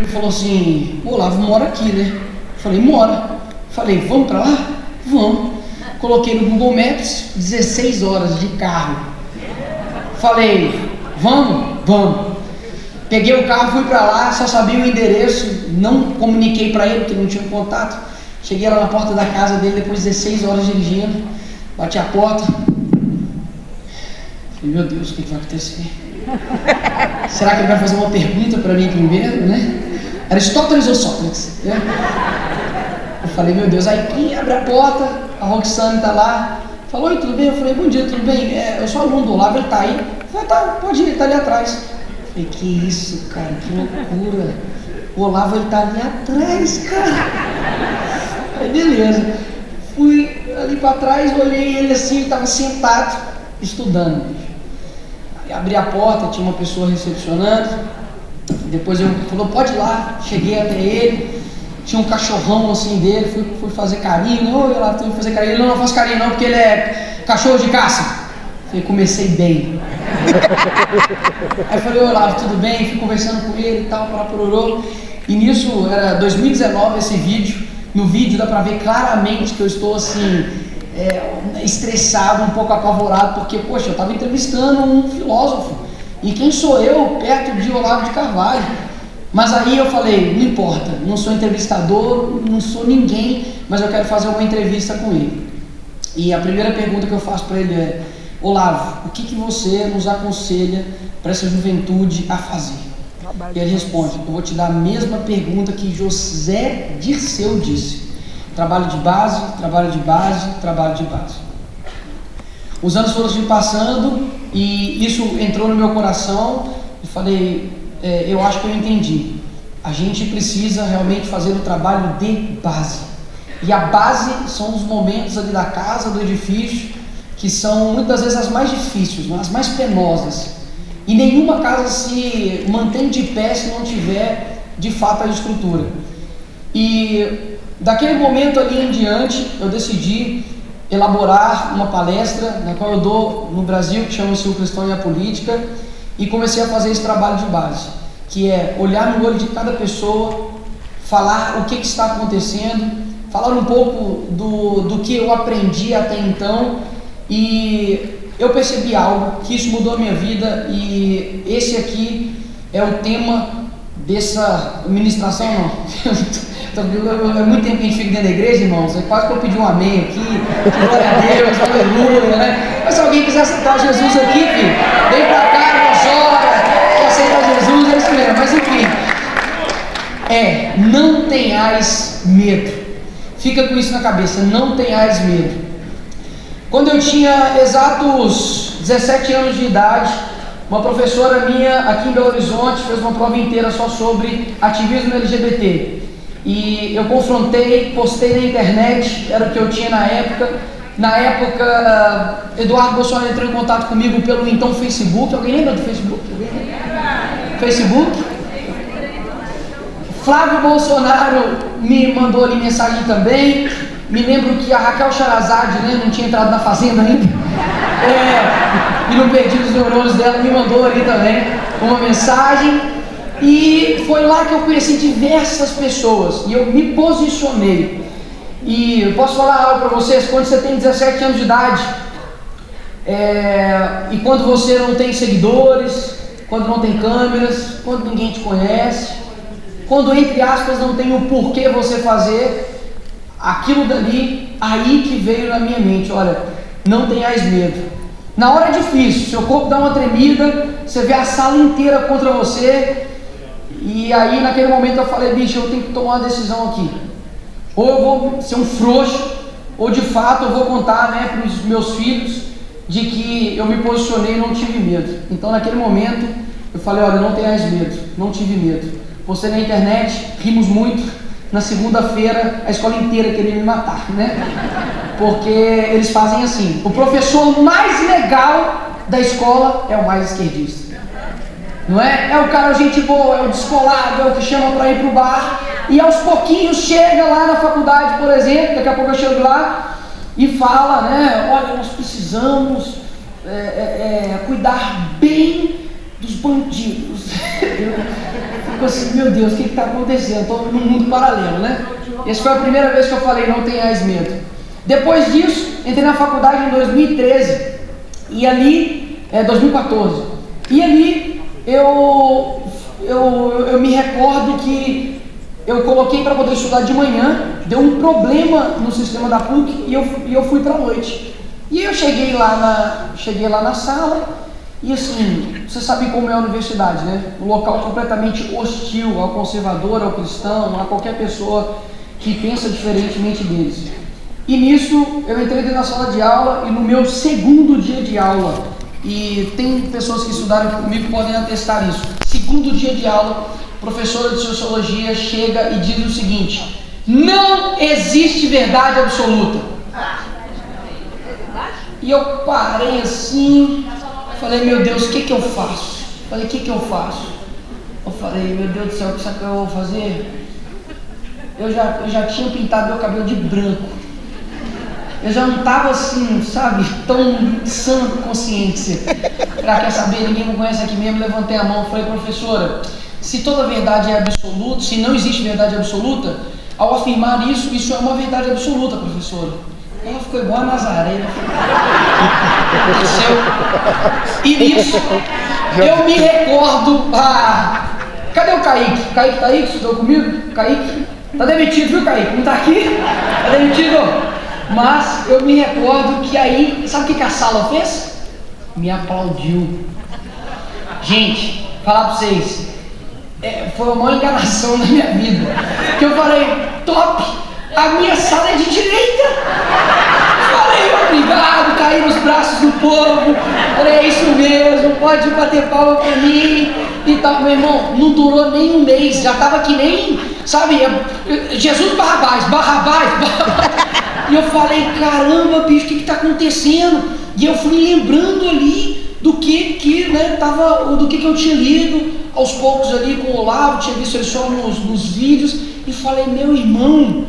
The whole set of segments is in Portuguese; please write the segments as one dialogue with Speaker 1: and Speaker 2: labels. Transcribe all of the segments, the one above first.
Speaker 1: Ele falou assim: Olavo mora aqui, né? Falei: mora. Falei: vamos pra lá? Vamos. Coloquei no Google Maps, 16 horas de carro. Falei: vamos? Vamos. Peguei o carro, fui pra lá, só sabia o endereço, não comuniquei pra ele, porque não tinha contato. Cheguei lá na porta da casa dele, depois de 16 horas dirigindo, bati a porta. Falei: meu Deus, o que vai acontecer? Será que ele vai fazer uma pergunta pra mim primeiro, né? Aristóteles ou Sócrates, né? Eu falei: meu Deus. Aí quem abre a porta, a Roxane tá lá. Falou: oi, tudo bem? Eu falei: bom dia, tudo bem? Eu sou aluno do Olavo, ele tá aí. Eu falei: tá, pode ir, ele tá ali atrás. Eu falei: que isso, cara, que loucura. O Olavo, ele tá ali atrás, cara. Aí beleza. Fui ali pra trás, olhei ele assim, ele tava sentado, estudando. Aí abri a porta, tinha uma pessoa recepcionando. Depois ele falou: pode ir lá. Cheguei até ele. Tinha um cachorrão assim dele, fui fazer carinho. Não, eu lá fui fazer carinho. Ele: não faço carinho não, porque ele é cachorro de caça. Falei: comecei bem. Aí falei: Olavo, tudo bem? Fui conversando com ele e tal, parapururou. E nisso, era 2019 esse vídeo. No vídeo dá pra ver claramente que eu estou assim, estressado, um pouco apavorado, porque, poxa, eu estava entrevistando um filósofo. E quem sou eu perto de Olavo de Carvalho? Mas aí eu falei: não importa, não sou entrevistador, não sou ninguém, mas eu quero fazer uma entrevista com ele. E a primeira pergunta que eu faço para ele é: Olavo, o que você nos aconselha para essa juventude a fazer? E ele responde: eu vou te dar a mesma pergunta que José Dirceu disse: trabalho de base, trabalho de base, trabalho de base. Os anos foram se passando e isso entrou no meu coração e falei: eu acho que eu entendi. A gente precisa realmente fazer o trabalho de base. E a base são os momentos ali da casa, do edifício, que são muitas vezes as mais difíceis, as mais penosas. E nenhuma casa se mantém de pé se não tiver de fato a estrutura. E daquele momento ali em diante, eu decidi elaborar uma palestra, na qual eu dou no Brasil, que chama-se O Cristão e a Política, e comecei a fazer esse trabalho de base, que é olhar no olho de cada pessoa, falar o que está acontecendo, falar um pouco do que eu aprendi até então, e eu percebi algo, que isso mudou a minha vida, e esse aqui é o tema dessa ministração, não. É muito tempo que a gente fica dentro da igreja, irmãos. É quase que eu pedi um amém aqui, que glória a Deus, aleluia, né? Mas se alguém quiser aceitar Jesus aqui, filho, vem pra cá, nós ora, aceitar Jesus, é isso mesmo. Mas enfim, não tenhais medo. Fica com isso na cabeça, não tenhais medo. Quando eu tinha exatos 17 anos de idade, uma professora minha aqui em Belo Horizonte fez uma prova inteira só sobre ativismo LGBT. E eu confrontei, postei na internet, era o que eu tinha na época. Na época, Eduardo Bolsonaro entrou em contato comigo pelo então Facebook. Alguém lembra do Facebook? Facebook? Flávio Bolsonaro me mandou ali mensagem também. Me lembro que a Raquel Charazade, né, não tinha entrado na Fazenda ainda. E não perdi os neurônios dela, me mandou ali também uma mensagem. E foi lá que eu conheci diversas pessoas e eu me posicionei. E eu posso falar algo para vocês: quando você tem 17 anos de idade, e quando você não tem seguidores, quando não tem câmeras, quando ninguém te conhece, quando entre aspas não tem o porquê você fazer, aquilo dali, aí que veio na minha mente: olha, não tenhais medo. Na hora é difícil, seu corpo dá uma tremida, você vê a sala inteira contra você. E aí naquele momento eu falei: bicho, eu tenho que tomar uma decisão aqui. Ou eu vou ser um frouxo, ou de fato eu vou contar, né, para os meus filhos de que eu me posicionei e não tive medo. Então naquele momento eu falei: olha, não tenhais medo, não tive medo. Postei na internet, rimos muito. Na segunda-feira a escola inteira queria me matar, né? Porque eles fazem assim: o professor mais legal da escola é o mais esquerdista. Não é? É o cara gente boa, é o descolado, é o que chama para ir pro bar, e aos pouquinhos chega lá na faculdade, por exemplo, daqui a pouco eu chego lá e fala, né: olha, nós precisamos cuidar bem dos bandidos. fico assim, meu Deus, o que está acontecendo? Estou num mundo paralelo, né? Essa foi a primeira vez que eu falei, não tenhais medo. Depois disso, entrei na faculdade em 2013, e ali, 2014, e ali eu me recordo que eu coloquei para poder estudar de manhã, deu um problema no sistema da PUC e eu fui para a noite. E eu cheguei lá na sala e assim, você sabe como é a universidade, né? Um local completamente hostil ao conservador, ao cristão, a qualquer pessoa que pensa diferentemente deles. E nisso eu entrei dentro da sala de aula e no meu segundo dia de aula, e tem pessoas que estudaram comigo que podem atestar isso, segundo dia de aula, professora de sociologia chega e diz o seguinte: não existe verdade absoluta. E eu parei assim, falei, meu Deus, o que eu faço? Falei, o que eu faço? Eu falei, meu Deus do céu, o que eu vou fazer? Eu já tinha pintado meu cabelo de branco. Eu já não estava assim, sabe, tão sã de consciência. Quer saber, ninguém me conhece aqui mesmo, levantei a mão e falei, professora, se toda verdade é absoluta, se não existe verdade absoluta, ao afirmar isso é uma verdade absoluta, professora. Ela ficou igual a Nazaré. E nisso, eu me recordo, cadê o Kaique? Kaique tá aí? Estudou comigo? Kaique? Tá demitido, viu, Kaique? Não tá aqui? Tá demitido? Mas eu me recordo que aí, sabe o que a sala fez? Me aplaudiu. Gente, falar pra vocês, foi a maior enganação da minha vida. Que eu falei, top, a minha sala é de direita. Falei, obrigado, caí nos braços do povo. Falei, é isso mesmo, pode bater palma pra mim. E tal, meu irmão, não durou nem um mês, já tava que nem, sabe, Jesus Barrabás. E eu falei, caramba, bicho, o que está acontecendo? E eu fui lembrando ali do que eu tinha lido aos poucos ali com o Olavo, tinha visto ele só nos vídeos, e falei, meu irmão,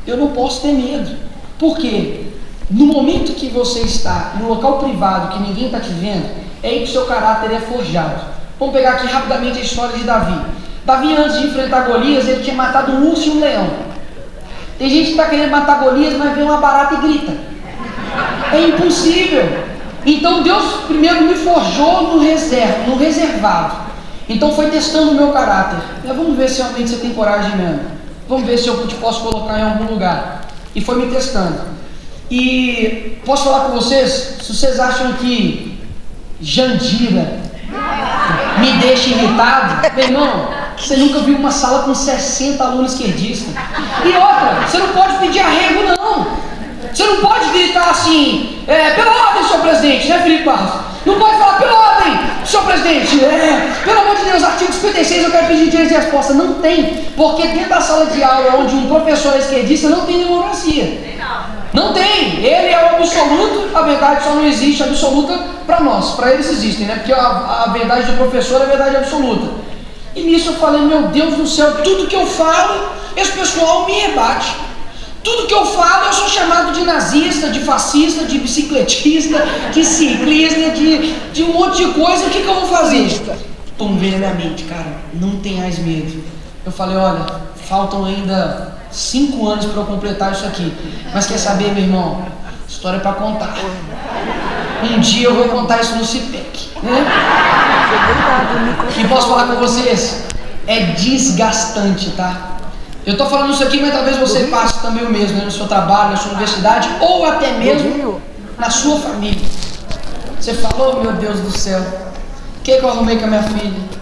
Speaker 1: eu não posso ter medo. Por quê? No momento que você está no local privado, que ninguém está te vendo, é aí que o seu caráter é forjado. Vamos pegar aqui rapidamente a história de Davi. Davi, antes de enfrentar Golias, ele tinha matado um urso e um leão. Tem gente que está querendo matar Golias, mas vê uma barata e grita. É impossível. Então Deus primeiro me forjou no reservado. Então foi testando o meu caráter. Vamos ver se realmente você tem coragem mesmo. Vamos ver se eu te posso colocar em algum lugar. E foi me testando. E posso falar com vocês? Se vocês acham que Jandira me deixa irritado, meu irmão, você nunca viu uma sala com 60 alunos esquerdistas. E outra, você não pode pedir arrego, não. Você não pode gritar assim, pela ordem, senhor presidente, né, Felipe Barros? Não pode falar, pela ordem, senhor presidente, pelo amor de Deus, artigo 56, eu quero pedir direito de resposta. Não tem, porque dentro da sala de aula onde um professor é esquerdista, não tem democracia. Não tem, ele é o absoluto, a verdade só não existe absoluta para nós, para eles existem, né? Porque a verdade do professor é a verdade absoluta. E nisso eu falei, meu Deus do céu, tudo que eu falo, esse pessoal me rebate. Tudo que eu falo, eu sou chamado de nazista, de fascista, de bicicletista, de ciclista, de um monte de coisa. O que eu vou fazer? Tom veio na minha mente, cara, não tenhais medo. Eu falei, olha, faltam ainda 5 anos para eu completar isso aqui. Mas quer saber, meu irmão? História para contar. Um dia eu vou contar isso no CIPEC, né? E posso falar com vocês? É desgastante, tá? Eu tô falando isso aqui, mas talvez você passe também o mesmo, né? No seu trabalho, na sua universidade, ou até mesmo na sua família. Você falou, meu Deus do céu, o que eu arrumei com a minha filha?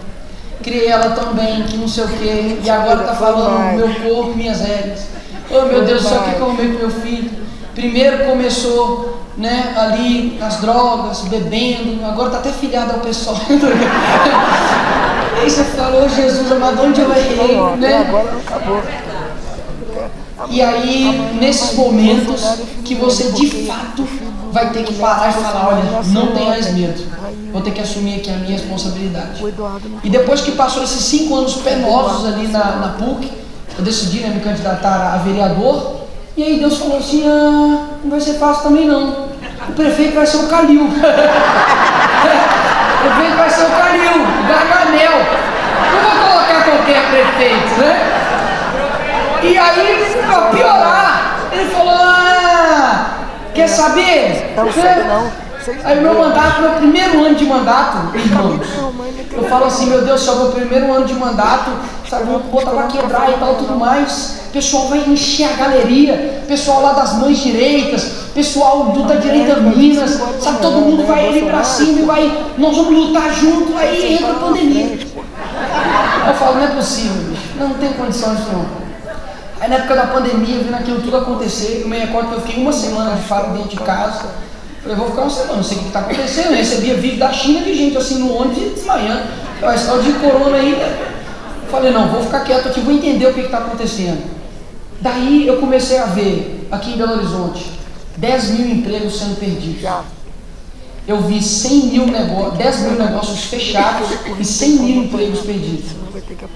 Speaker 1: Criei ela tão bem, que não sei o que, e agora tá falando meu corpo, minhas regras. Oh, meu Deus do céu, o que eu arrumei com meu filho? Primeiro começou, né, ali nas drogas, bebendo, agora tá até filhado ao pessoal. Aí você falou, Jesus amado, onde eu errei, né?
Speaker 2: Agora acabou.
Speaker 1: E aí, nesses momentos que você de fato vai ter que parar e falar, olha, não tenhas medo, vou ter que assumir aqui a minha responsabilidade. E depois que passou esses 5 anos penosos ali na PUC, eu decidi, né, me candidatar a vereador. E aí Deus falou assim, não vai ser fácil também não. O prefeito vai ser o Calil. O prefeito vai ser o Calil, o Gargamel. Não vou colocar qualquer tenha prefeito, né? E aí, pra piorar, ele falou, quer saber?
Speaker 2: Não sei não.
Speaker 1: Aí meu mandato, meu primeiro ano de mandato, irmãos, eu falo assim, meu Deus do céu, meu primeiro ano de mandato, sabe, vou botar pra quebrar e tal, tudo mais, o pessoal vai encher a galeria, pessoal lá das mães direitas, pessoal da direita Minas, sabe, todo mundo vai ali pra cima e vai, nós vamos lutar junto, aí entra a pandemia. Eu falo, não é possível, bicho, não tem condição disso não. Aí na época da pandemia, vendo aquilo tudo acontecer, eu me recordo que eu fiquei uma semana de fora dentro de casa. Falei, vou ficar uma semana, não sei o que está acontecendo. Eu recebia vídeo da China de gente assim no ônibus desmaiando. Esse tal de corona aí. Falei, não, vou ficar quieto aqui, vou entender o que está acontecendo. Daí eu comecei a ver, aqui em Belo Horizonte, 10 mil empregos sendo perdidos. Eu vi 100 mil negócios, 10 mil negócios fechados e 100 mil empregos perdidos.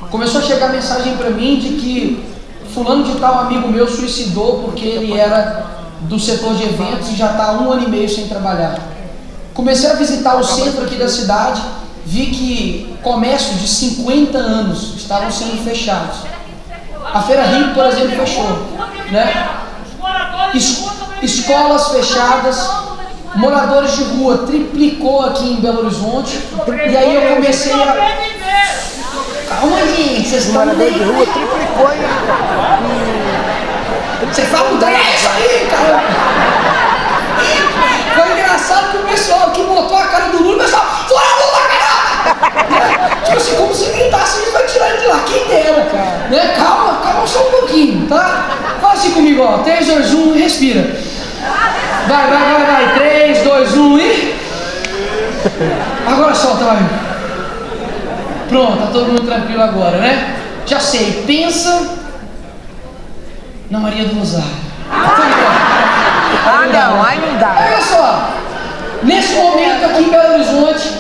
Speaker 1: Começou a chegar mensagem para mim de que fulano de tal amigo meu suicidou porque ele era do setor de eventos e já está há 1 ano e meio sem trabalhar. Comecei a visitar o centro aqui da cidade, vi que comércios de 50 anos estavam sendo fechados. A Feira Rio, por exemplo, fechou, né? Escolas fechadas, moradores de rua triplicou aqui em Belo Horizonte. E aí eu comecei a... Calma, gente, vocês estão
Speaker 2: moradores de rua triplicou
Speaker 1: Você fala mudar isso aí, cara. Foi engraçado que o pessoal que botou a cara do Lula, o pessoal, fora Lula, cara! Tipo assim, como se gritasse, a gente vai tirar ele de lá, quem dera, cara. Né? Calma só um pouquinho, tá? Fala assim comigo, ó, 3, 2, 1 e respira. Vai, 3, 2, 1 e... Agora solta, vai. Pronto, tá todo mundo tranquilo agora, né? Já sei, pensa na Maria do Rosário.
Speaker 2: Não, aí não dá.
Speaker 1: Olha só, nesse momento aqui em Belo Horizonte,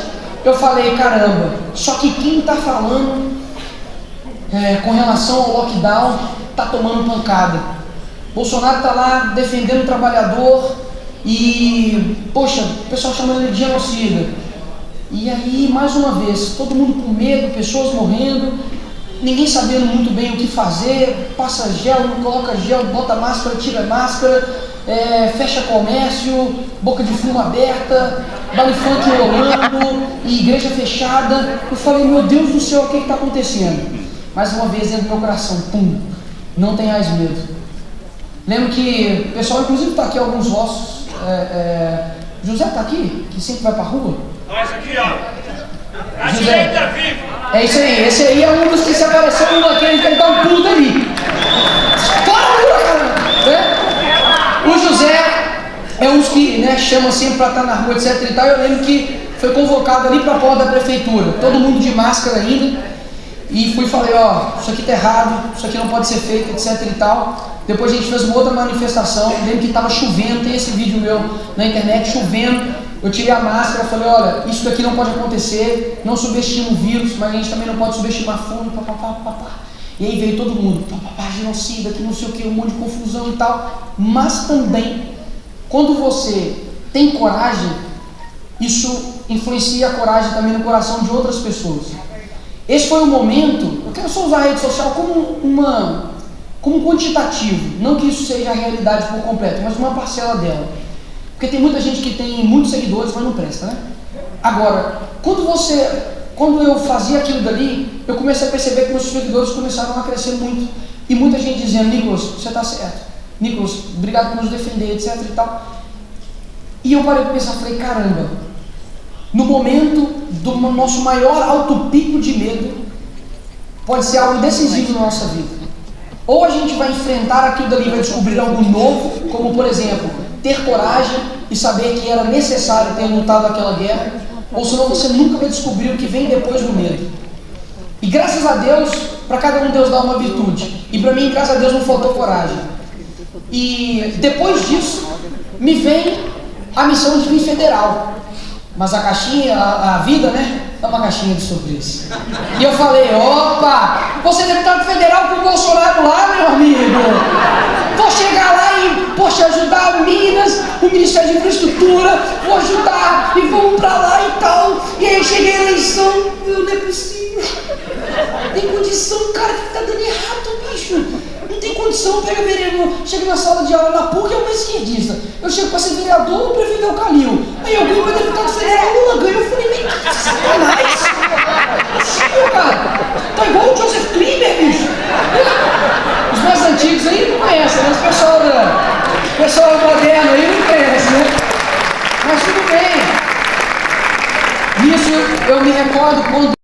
Speaker 1: eu falei, caramba, só que quem está falando com relação ao lockdown está tomando pancada. Bolsonaro está lá defendendo o trabalhador e, poxa, o pessoal chamando ele de genocida. E aí, mais uma vez, todo mundo com medo, pessoas morrendo, ninguém sabendo muito bem o que fazer, passa gel, não coloca gel, bota máscara, tira máscara, fecha comércio, boca de fumo aberta, baile funk rolando, e igreja fechada. Eu falei, meu Deus do céu, o que está acontecendo? Mais uma vez dentro do meu coração, pum, não tenhais medo. Lembro que o pessoal, inclusive, está aqui alguns ossos. José está aqui, que sempre vai para a rua.
Speaker 3: Nós aqui, ó.
Speaker 1: José,
Speaker 3: tá vivo.
Speaker 1: é isso aí, esse aí é um dos que se apareceu um aqui, ele tem que dar um pulo ali. O José é um dos que, né, chama sempre para estar na rua, etc e tal. Eu lembro que foi convocado ali para a porta da prefeitura, todo mundo de máscara ainda. E fui e falei, ó, isso aqui tá errado, isso aqui não pode ser feito, etc e tal. Depois a gente fez uma outra manifestação, lembro que estava chovendo, tem esse vídeo meu na internet, chovendo. Eu tirei a máscara, falei, olha, isso daqui não pode acontecer, não subestima o vírus, mas a gente também não pode subestimar fome, papapá. E aí veio todo mundo, papapá, genocida, que não sei o que, um monte de confusão e tal. Mas também, quando você tem coragem, isso influencia a coragem também no coração de outras pessoas. Esse foi o momento, eu quero só usar a rede social como quantitativo, não que isso seja a realidade por completo, mas uma parcela dela. Porque tem muita gente que tem muitos seguidores, mas não presta, né? Agora, quando eu fazia aquilo dali, eu comecei a perceber que meus seguidores começaram a crescer muito. E muita gente dizendo, Nicolas, você está certo. Nicolas, obrigado por nos defender, etc e tal. E eu parei para pensar, falei, caramba, no momento do nosso maior alto pico de medo, pode ser algo decisivo na nossa vida. Ou a gente vai enfrentar aquilo dali e vai descobrir algo novo, como por exemplo, ter coragem e saber que era necessário ter lutado aquela guerra, ou senão você nunca vai descobrir o que vem depois do medo. E graças a Deus, para cada um Deus dá uma virtude. E para mim, graças a Deus, não faltou coragem. E depois disso, me vem a missão de vir federal. Mas a caixinha, a vida, né? É uma caixinha de surpresa. E eu falei, opa, você é deputado federal com o Bolsonaro lá, meu amigo. Vou chegar lá e, poxa, ajudar o Minas, o Ministério de Infraestrutura, vou ajudar e vamos pra lá e tal. E aí cheguei à eleição, não é possível. Tem condição, cara, que tá dando errado, bicho. Não tem condição, pega vereador, chega na sala de aula na PUC, é uma esquerdista. Eu chego pra ser vereador, o prefeito é o Calil. Aí eu ganho pra deputado federal, Lula ganha. Eu falei, meio que sacanagem. Possível, cara. Tá igual o Joseph Klimber, bicho. Os mais antigos aí não conhecem, né? O pessoal moderno aí não conhece, né? Mas tudo bem. Isso eu me recordo quando